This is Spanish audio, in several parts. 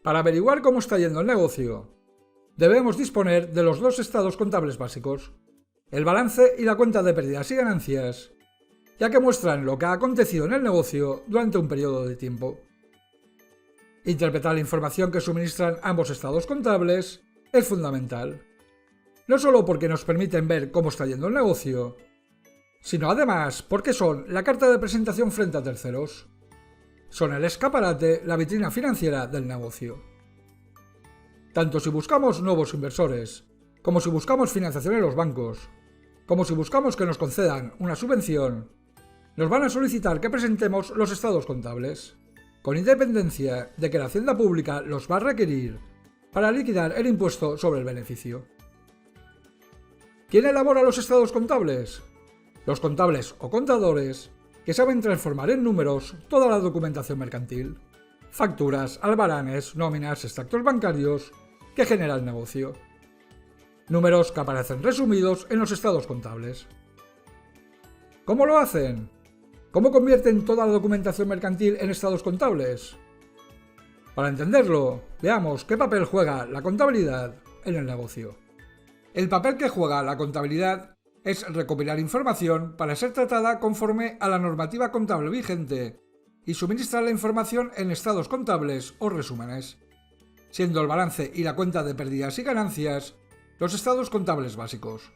Para averiguar cómo está yendo el negocio, debemos disponer de los dos estados contables básicos, el balance y la cuenta de pérdidas y ganancias, ya que muestran lo que ha acontecido en el negocio durante un periodo de tiempo. Interpretar la información que suministran ambos estados contables es fundamental, no solo porque nos permiten ver cómo está yendo el negocio, sino además porque son la carta de presentación frente a terceros. Son el escaparate, la vitrina financiera del negocio. Tanto si buscamos nuevos inversores, como si buscamos financiación en los bancos, como si buscamos que nos concedan una subvención, nos van a solicitar que presentemos los estados contables, con independencia de que la Hacienda Pública los va a requerir para liquidar el impuesto sobre el beneficio. ¿Quién elabora los estados contables? Los contables o contadores que saben transformar en números toda la documentación mercantil, facturas, albaranes, nóminas, extractos bancarios que genera el negocio. Números que aparecen resumidos en los estados contables. ¿Cómo lo hacen? ¿Cómo convierten toda la documentación mercantil en estados contables? Para entenderlo, veamos qué papel juega la contabilidad en el negocio. El papel que juega la contabilidad es recopilar información para ser tratada conforme a la normativa contable vigente y suministrar la información en estados contables o resúmenes, siendo el balance y la cuenta de pérdidas y ganancias los estados contables básicos.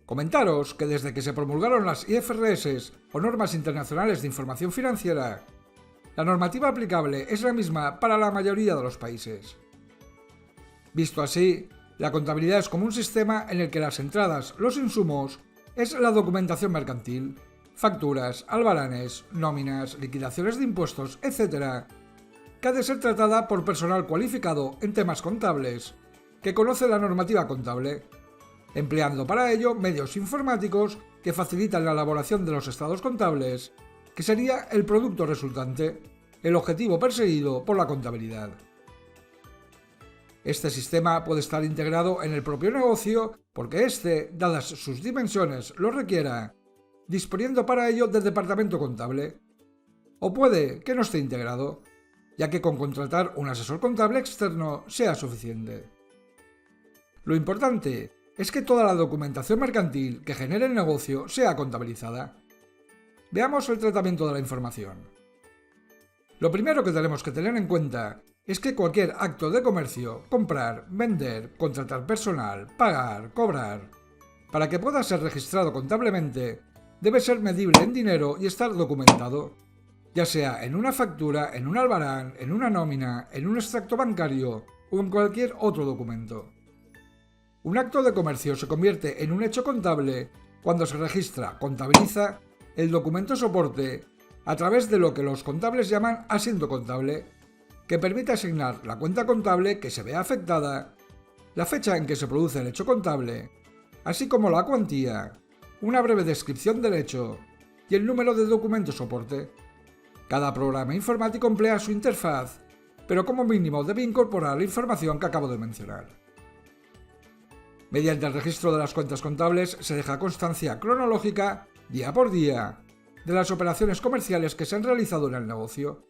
Comentaros que desde que se promulgaron las IFRS o normas internacionales de información financiera, la normativa aplicable es la misma para la mayoría de los países. Visto así, la contabilidad es como un sistema en el que las entradas, los insumos, es la documentación mercantil, facturas, albaranes, nóminas, liquidaciones de impuestos, etc., que ha de ser tratada por personal cualificado en temas contables, que conoce la normativa contable, empleando para ello medios informáticos que facilitan la elaboración de los estados contables, que sería el producto resultante, el objetivo perseguido por la contabilidad. Este sistema puede estar integrado en el propio negocio porque éste, dadas sus dimensiones, lo requiera, disponiendo para ello del departamento contable. O puede que no esté integrado, ya que con contratar un asesor contable externo sea suficiente. Lo importante es que toda la documentación mercantil que genere el negocio sea contabilizada. Veamos el tratamiento de la información. Lo primero que tenemos que tener en cuenta es que cualquier acto de comercio, comprar, vender, contratar personal, pagar, cobrar, para que pueda ser registrado contablemente, debe ser medible en dinero y estar documentado, ya sea en una factura, en un albarán, en una nómina, en un extracto bancario o en cualquier otro documento. Un acto de comercio se convierte en un hecho contable cuando se registra, contabiliza, el documento soporte a través de lo que los contables llaman asiento contable, que permite asignar la cuenta contable que se vea afectada, la fecha en que se produce el hecho contable, así como la cuantía, una breve descripción del hecho y el número de documento soporte. Cada programa informático emplea su interfaz, pero como mínimo debe incorporar la información que acabo de mencionar. Mediante el registro de las cuentas contables se deja constancia cronológica, día por día, de las operaciones comerciales que se han realizado en el negocio.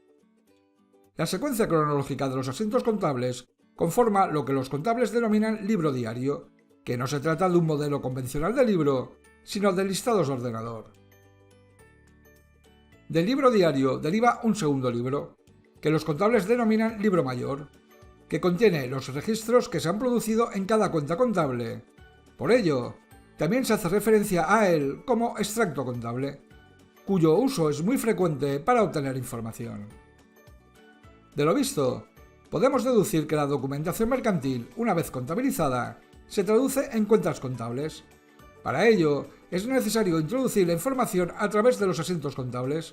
La secuencia cronológica de los asientos contables conforma lo que los contables denominan libro diario, que no se trata de un modelo convencional de libro, sino de listados de ordenador. Del libro diario deriva un segundo libro, que los contables denominan libro mayor, que contiene los registros que se han producido en cada cuenta contable. Por ello, también se hace referencia a él como extracto contable, cuyo uso es muy frecuente para obtener información. De lo visto, podemos deducir que la documentación mercantil, una vez contabilizada, se traduce en cuentas contables. Para ello, es necesario introducir la información a través de los asientos contables,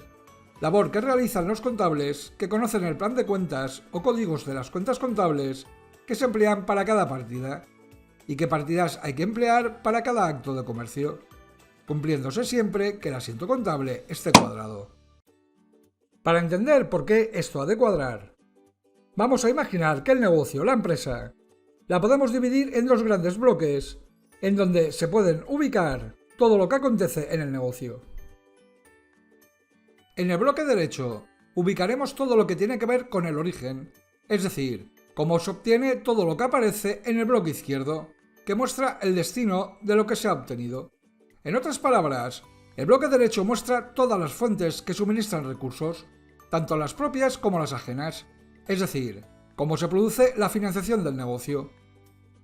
labor que realizan los contables que conocen el plan de cuentas o códigos de las cuentas contables que se emplean para cada partida, y qué partidas hay que emplear para cada acto de comercio, cumpliéndose siempre que el asiento contable esté cuadrado. Para entender por qué esto ha de cuadrar, vamos a imaginar que el negocio, la empresa, la podemos dividir en dos grandes bloques, en donde se pueden ubicar todo lo que acontece en el negocio. En el bloque derecho ubicaremos todo lo que tiene que ver con el origen, es decir, cómo se obtiene todo lo que aparece en el bloque izquierdo, que muestra el destino de lo que se ha obtenido. En otras palabras, el bloque derecho muestra todas las fuentes que suministran recursos, tanto las propias como las ajenas, es decir, cómo se produce la financiación del negocio.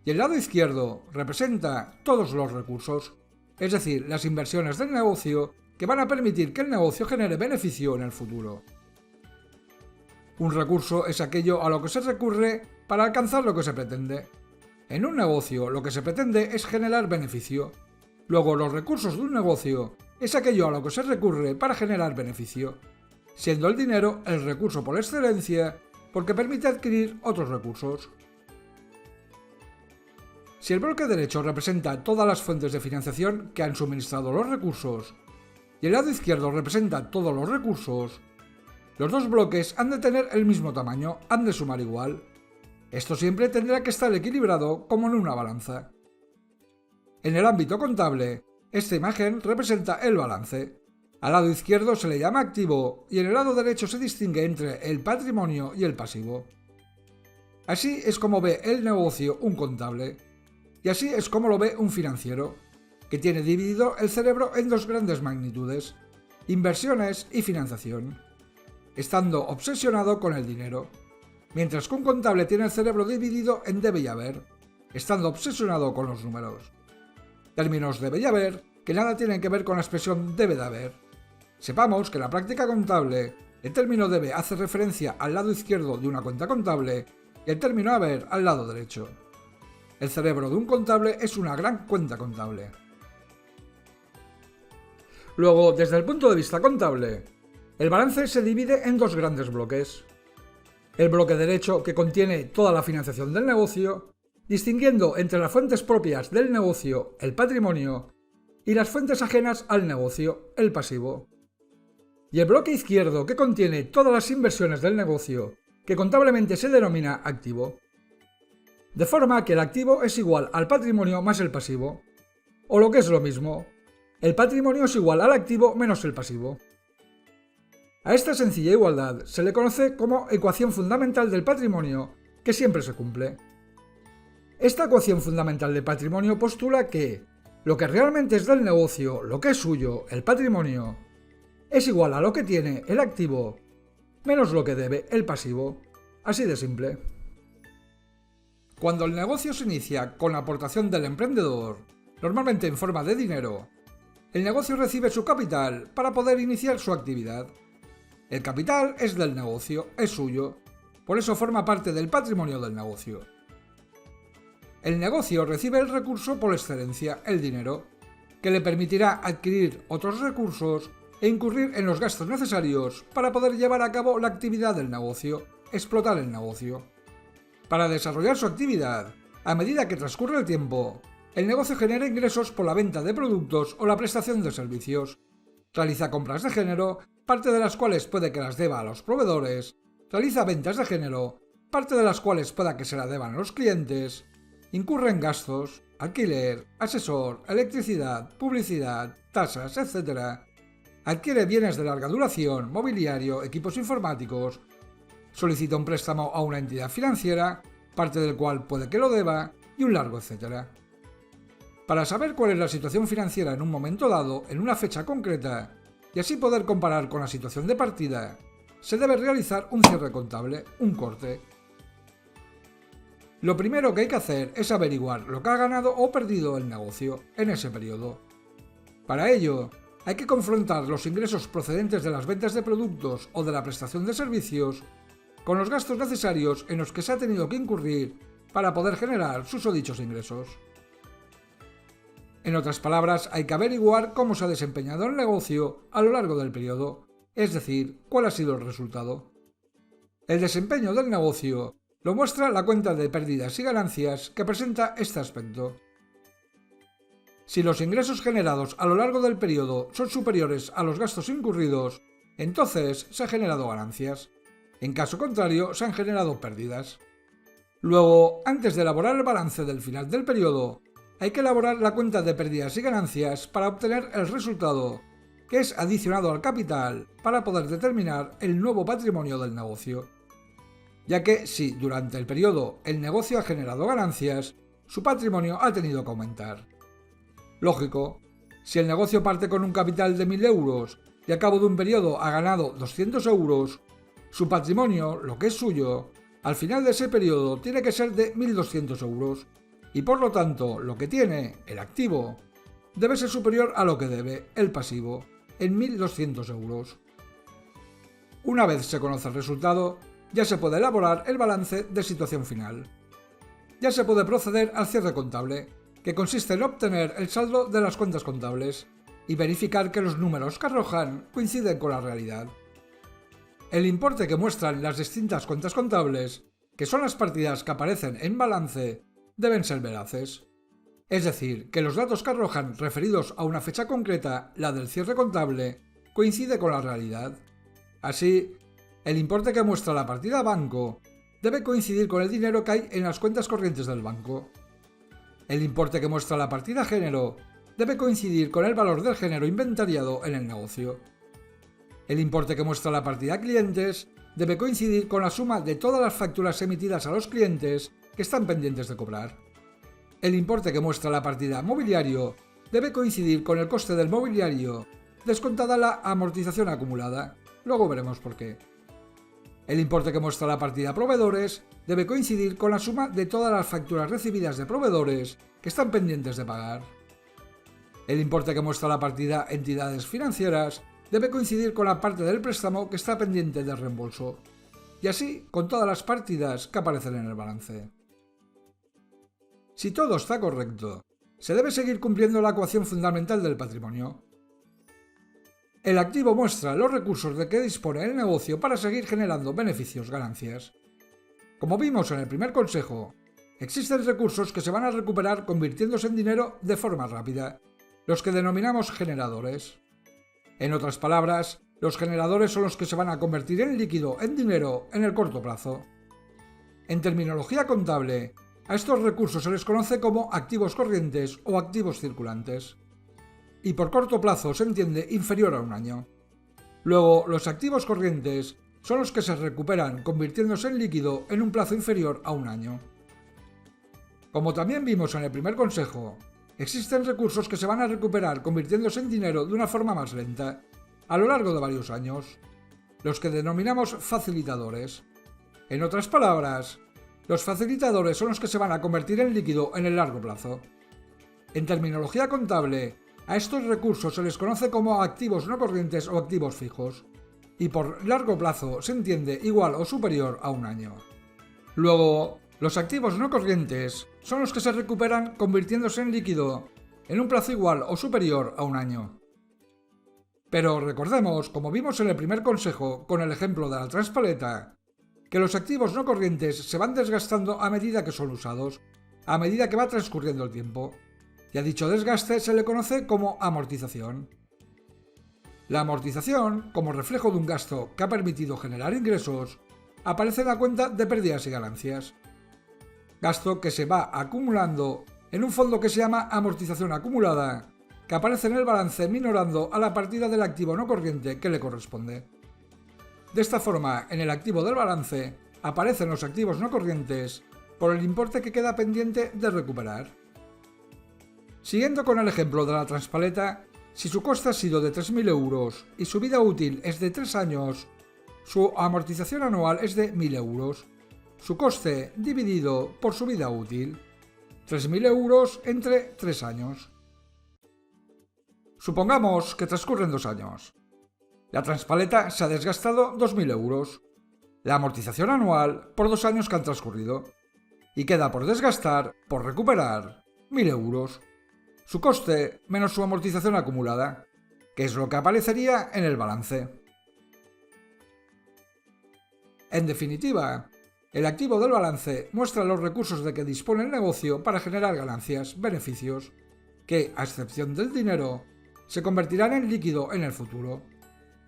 Y el lado izquierdo representa todos los recursos, es decir, las inversiones del negocio que van a permitir que el negocio genere beneficio en el futuro. Un recurso es aquello a lo que se recurre para alcanzar lo que se pretende. En un negocio lo que se pretende es generar beneficio. Luego los recursos de un negocio es aquello a lo que se recurre para generar beneficio, siendo el dinero el recurso por excelencia porque permite adquirir otros recursos. Si el bloque derecho representa todas las fuentes de financiación que han suministrado los recursos y el lado izquierdo representa todos los recursos, los dos bloques han de tener el mismo tamaño, han de sumar igual. Esto siempre tendrá que estar equilibrado como en una balanza. En el ámbito contable, esta imagen representa el balance. Al lado izquierdo se le llama activo y en el lado derecho se distingue entre el patrimonio y el pasivo. Así es como ve el negocio un contable, y así es como lo ve un financiero, que tiene dividido el cerebro en dos grandes magnitudes, inversiones y financiación, estando obsesionado con el dinero, mientras que un contable tiene el cerebro dividido en debe y haber, estando obsesionado con los números. Términos debe y haber que nada tienen que ver con la expresión debe de haber. Sepamos que en la práctica contable, el término debe hace referencia al lado izquierdo de una cuenta contable y el término haber al lado derecho. El cerebro de un contable es una gran cuenta contable. Luego, desde el punto de vista contable, el balance se divide en dos grandes bloques. El bloque derecho, que contiene toda la financiación del negocio, distinguiendo entre las fuentes propias del negocio, el patrimonio, y las fuentes ajenas al negocio, el pasivo. Y el bloque izquierdo, que contiene todas las inversiones del negocio, que contablemente se denomina activo. De forma que el activo es igual al patrimonio más el pasivo, o lo que es lo mismo, el patrimonio es igual al activo menos el pasivo. A esta sencilla igualdad se le conoce como ecuación fundamental del patrimonio, que siempre se cumple. Esta ecuación fundamental del patrimonio postula que lo que realmente es del negocio, lo que es suyo, el patrimonio, es igual a lo que tiene el activo menos lo que debe el pasivo. Así de simple. Cuando el negocio se inicia con la aportación del emprendedor, normalmente en forma de dinero, el negocio recibe su capital para poder iniciar su actividad. El capital es del negocio, es suyo, por eso forma parte del patrimonio del negocio. El negocio recibe el recurso por excelencia, el dinero, que le permitirá adquirir otros recursos e incurrir en los gastos necesarios para poder llevar a cabo la actividad del negocio, explotar el negocio. Para desarrollar su actividad, a medida que transcurre el tiempo, el negocio genera ingresos por la venta de productos o la prestación de servicios. Realiza compras de género, parte de las cuales puede que las deba a los proveedores. Realiza ventas de género, parte de las cuales pueda que se la deban a los clientes. Incurre en gastos, alquiler, asesor, electricidad, publicidad, tasas, etc. Adquiere bienes de larga duración, mobiliario, equipos informáticos. Solicita un préstamo a una entidad financiera, parte del cual puede que lo deba, y un largo etcétera. Para saber cuál es la situación financiera en un momento dado, en una fecha concreta, y así poder comparar con la situación de partida, se debe realizar un cierre contable, un corte. Lo primero que hay que hacer es averiguar lo que ha ganado o perdido el negocio en ese periodo. Para ello, hay que confrontar los ingresos procedentes de las ventas de productos o de la prestación de servicios con los gastos necesarios en los que se ha tenido que incurrir para poder generar susodichos ingresos. En otras palabras, hay que averiguar cómo se ha desempeñado el negocio a lo largo del periodo, es decir, cuál ha sido el resultado. El desempeño del negocio lo muestra la cuenta de pérdidas y ganancias que presenta este aspecto. Si los ingresos generados a lo largo del periodo son superiores a los gastos incurridos, entonces se han generado ganancias. En caso contrario, se han generado pérdidas. Luego, antes de elaborar el balance del final del periodo, hay que elaborar la cuenta de pérdidas y ganancias para obtener el resultado, que es adicionado al capital para poder determinar el nuevo patrimonio del negocio. ya que si durante el periodo el negocio ha generado ganancias, su patrimonio ha tenido que aumentar. Lógico, si el negocio parte con un capital de 1.000 euros y a cabo de un periodo ha ganado 200 euros, su patrimonio, lo que es suyo, al final de ese periodo tiene que ser de 1.200 euros y por lo tanto lo que tiene, el activo, debe ser superior a lo que debe, el pasivo, en 1.200 euros. Una vez se conoce el resultado, ya se puede elaborar el balance de situación final. Ya se puede proceder al cierre contable, que consiste en obtener el saldo de las cuentas contables y verificar que los números que arrojan coinciden con la realidad. El importe que muestran las distintas cuentas contables, que son las partidas que aparecen en balance, deben ser veraces. Es decir, que los datos que arrojan referidos a una fecha concreta, la del cierre contable, coincide con la realidad. Así, el importe que muestra la partida banco debe coincidir con el dinero que hay en las cuentas corrientes del banco. El importe que muestra la partida género debe coincidir con el valor del género inventariado en el negocio. El importe que muestra la partida clientes debe coincidir con la suma de todas las facturas emitidas a los clientes que están pendientes de cobrar. El importe que muestra la partida mobiliario debe coincidir con el coste del mobiliario, descontada la amortización acumulada. Luego veremos por qué. El importe que muestra la partida proveedores debe coincidir con la suma de todas las facturas recibidas de proveedores que están pendientes de pagar. El importe que muestra la partida entidades financieras debe coincidir con la parte del préstamo que está pendiente de reembolso, y así con todas las partidas que aparecen en el balance. Si todo está correcto, se debe seguir cumpliendo la ecuación fundamental del patrimonio. El activo muestra los recursos de que dispone el negocio para seguir generando beneficios, ganancias. Como vimos en el primer consejo, existen recursos que se van a recuperar convirtiéndose en dinero de forma rápida, los que denominamos generadores. En otras palabras, los generadores son los que se van a convertir en líquido, en dinero, en el corto plazo. En terminología contable, a estos recursos se les conoce como activos corrientes o activos circulantes. Y por corto plazo se entiende inferior a un año. Luego, los activos corrientes son los que se recuperan convirtiéndose en líquido en un plazo inferior a un año. Como también vimos en el primer consejo, existen recursos que se van a recuperar convirtiéndose en dinero de una forma más lenta, a lo largo de varios años, los que denominamos facilitadores. En otras palabras, los facilitadores son los que se van a convertir en líquido en el largo plazo. En terminología contable, a estos recursos se les conoce como activos no corrientes o activos fijos, y por largo plazo se entiende igual o superior a un año. Luego, los activos no corrientes son los que se recuperan convirtiéndose en líquido en un plazo igual o superior a un año. Pero recordemos, como vimos en el primer consejo con el ejemplo de la transpaleta, que los activos no corrientes se van desgastando a medida que son usados, a medida que va transcurriendo el tiempo, y a dicho desgaste se le conoce como amortización. La amortización, como reflejo de un gasto que ha permitido generar ingresos, aparece en la cuenta de pérdidas y ganancias. Gasto que se va acumulando en un fondo que se llama amortización acumulada, que aparece en el balance minorando a la partida del activo no corriente que le corresponde. De esta forma, en el activo del balance aparecen los activos no corrientes por el importe que queda pendiente de recuperar. Siguiendo con el ejemplo de la transpaleta, si su coste ha sido de 3.000 euros y su vida útil es de 3 años, su amortización anual es de 1.000 euros. Su coste dividido por su vida útil, 3.000 euros entre 3 años. Supongamos que transcurren 2 años. La transpaleta se ha desgastado 2.000 euros. La amortización anual por 2 años que han transcurrido. Y queda por desgastar, por recuperar, 1.000 euros. Su coste menos su amortización acumulada, que es lo que aparecería en el balance. En definitiva, el activo del balance muestra los recursos de que dispone el negocio para generar ganancias, beneficios, que, a excepción del dinero, se convertirán en líquido en el futuro.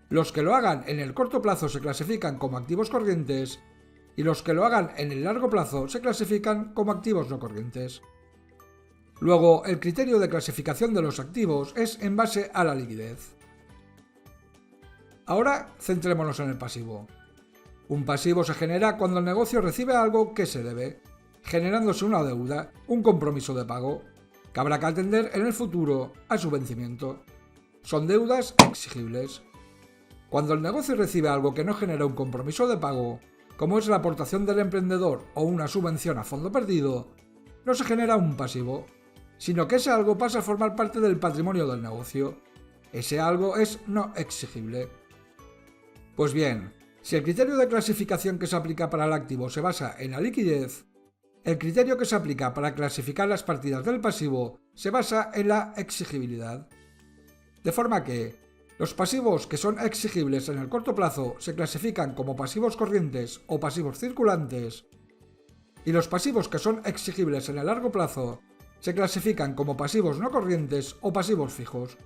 Los que lo hagan en el corto plazo se clasifican como activos corrientes y los que lo hagan en el largo plazo se clasifican como activos no corrientes. Luego, el criterio de clasificación de los activos es en base a la liquidez. Ahora, centrémonos en el pasivo. Un pasivo se genera cuando el negocio recibe algo que se debe, generándose una deuda, un compromiso de pago, que habrá que atender en el futuro a su vencimiento. Son deudas exigibles. Cuando el negocio recibe algo que no genera un compromiso de pago, como es la aportación del emprendedor o una subvención a fondo perdido, no se genera un pasivo, sino que ese algo pasa a formar parte del patrimonio del negocio. Ese algo es no exigible. Pues bien, si el criterio de clasificación que se aplica para el activo se basa en la liquidez, el criterio que se aplica para clasificar las partidas del pasivo se basa en la exigibilidad. De forma que los pasivos que son exigibles en el corto plazo se clasifican como pasivos corrientes o pasivos circulantes, y los pasivos que son exigibles en el largo plazo se clasifican como pasivos no corrientes o pasivos fijos.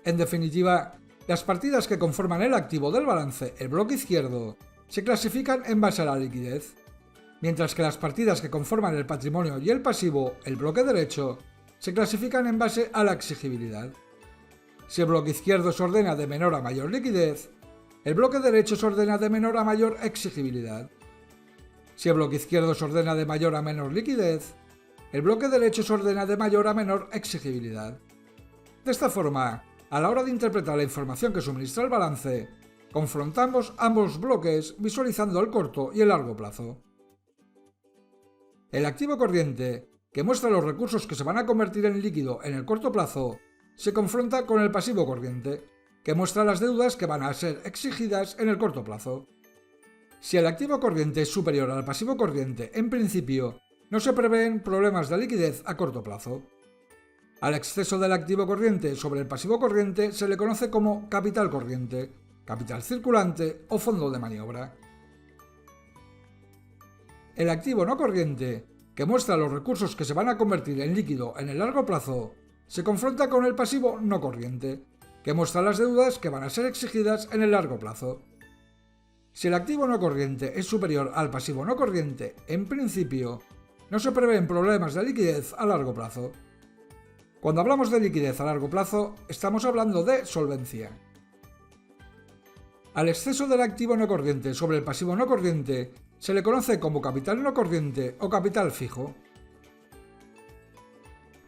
En definitiva, las partidas que conforman el activo del balance, el bloque izquierdo, se clasifican en base a la liquidez, mientras que las partidas que conforman el patrimonio y el pasivo, el bloque derecho, se clasifican en base a la exigibilidad. Si el bloque izquierdo se ordena de menor a mayor liquidez, el bloque derecho se ordena de menor a mayor exigibilidad. Si el bloque izquierdo se ordena de mayor a menor liquidez, el bloque derecho se ordena de mayor a menor exigibilidad. De esta forma, a la hora de interpretar la información que suministra el balance, confrontamos ambos bloques visualizando el corto y el largo plazo. El activo corriente, que muestra los recursos que se van a convertir en líquido en el corto plazo, se confronta con el pasivo corriente, que muestra las deudas que van a ser exigidas en el corto plazo. Si el activo corriente es superior al pasivo corriente, en principio, no se prevén problemas de liquidez a corto plazo. Al exceso del activo corriente sobre el pasivo corriente se le conoce como capital corriente, capital circulante o fondo de maniobra. El activo no corriente, que muestra los recursos que se van a convertir en líquido en el largo plazo, se confronta con el pasivo no corriente, que muestra las deudas que van a ser exigidas en el largo plazo. Si el activo no corriente es superior al pasivo no corriente, en principio, no se prevén problemas de liquidez a largo plazo. Cuando hablamos de liquidez a largo plazo, estamos hablando de solvencia. Al exceso del activo no corriente sobre el pasivo no corriente se le conoce como capital no corriente o capital fijo.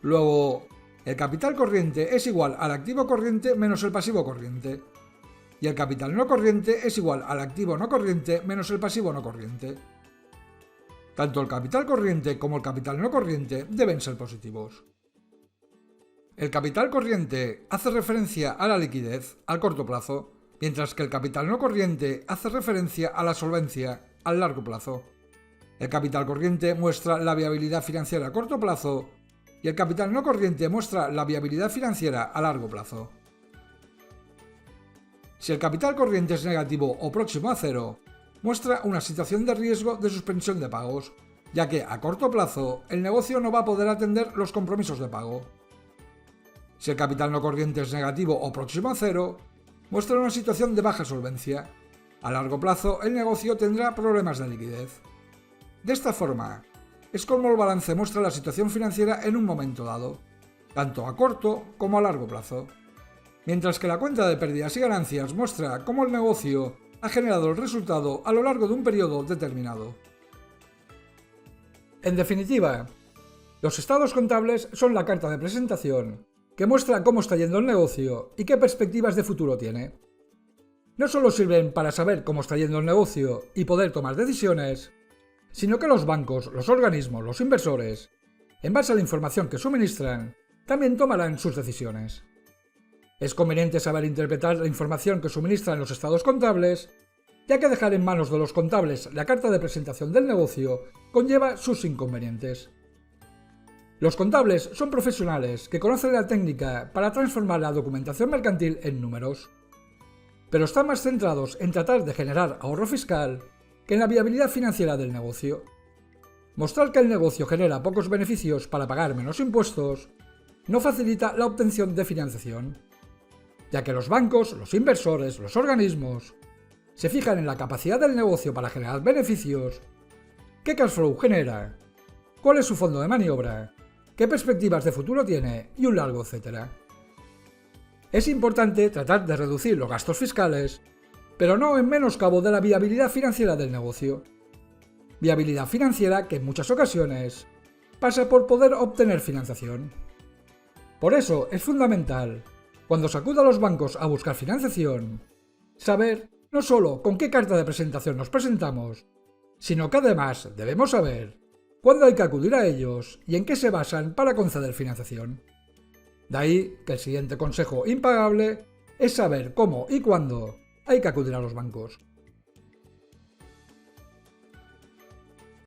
Luego, el capital corriente es igual al activo corriente menos el pasivo corriente. Y el capital no corriente es igual al activo no corriente menos el pasivo no corriente. Tanto el capital corriente como el capital no corriente deben ser positivos. El capital corriente hace referencia a la liquidez, al corto plazo, mientras que el capital no corriente hace referencia a la solvencia, al largo plazo. El capital corriente muestra la viabilidad financiera a corto plazo y el capital no corriente muestra la viabilidad financiera a largo plazo. Si el capital corriente es negativo o próximo a cero, muestra una situación de riesgo de suspensión de pagos, ya que a corto plazo el negocio no va a poder atender los compromisos de pago. Si el capital no corriente es negativo o próximo a cero, muestra una situación de baja solvencia. A largo plazo el negocio tendrá problemas de liquidez. De esta forma, es como el balance muestra la situación financiera en un momento dado, tanto a corto como a largo plazo, mientras que la cuenta de pérdidas y ganancias muestra cómo el negocio ha generado el resultado a lo largo de un periodo determinado. En definitiva, los estados contables son la carta de presentación que muestra cómo está yendo el negocio y qué perspectivas de futuro tiene. No solo sirven para saber cómo está yendo el negocio y poder tomar decisiones, sino que los bancos, los organismos, los inversores, en base a la información que suministran, también tomarán sus decisiones. Es conveniente saber interpretar la información que suministran los estados contables, ya que dejar en manos de los contables la carta de presentación del negocio conlleva sus inconvenientes. Los contables son profesionales que conocen la técnica para transformar la documentación mercantil en números, pero están más centrados en tratar de generar ahorro fiscal que en la viabilidad financiera del negocio. Mostrar que el negocio genera pocos beneficios para pagar menos impuestos no facilita la obtención de financiación, ya que los bancos, los inversores, los organismos se fijan en la capacidad del negocio para generar beneficios, qué cash flow genera, cuál es su fondo de maniobra, qué perspectivas de futuro tiene y un largo etcétera. Es importante tratar de reducir los gastos fiscales pero no en menoscabo de la viabilidad financiera del negocio. Viabilidad financiera que en muchas ocasiones pasa por poder obtener financiación. Por eso es fundamental, cuando se acuda a los bancos a buscar financiación, saber no solo con qué carta de presentación nos presentamos, sino que además debemos saber cuándo hay que acudir a ellos y en qué se basan para conceder financiación. De ahí que el siguiente consejo impagable es saber cómo y cuándo hay que acudir a los bancos.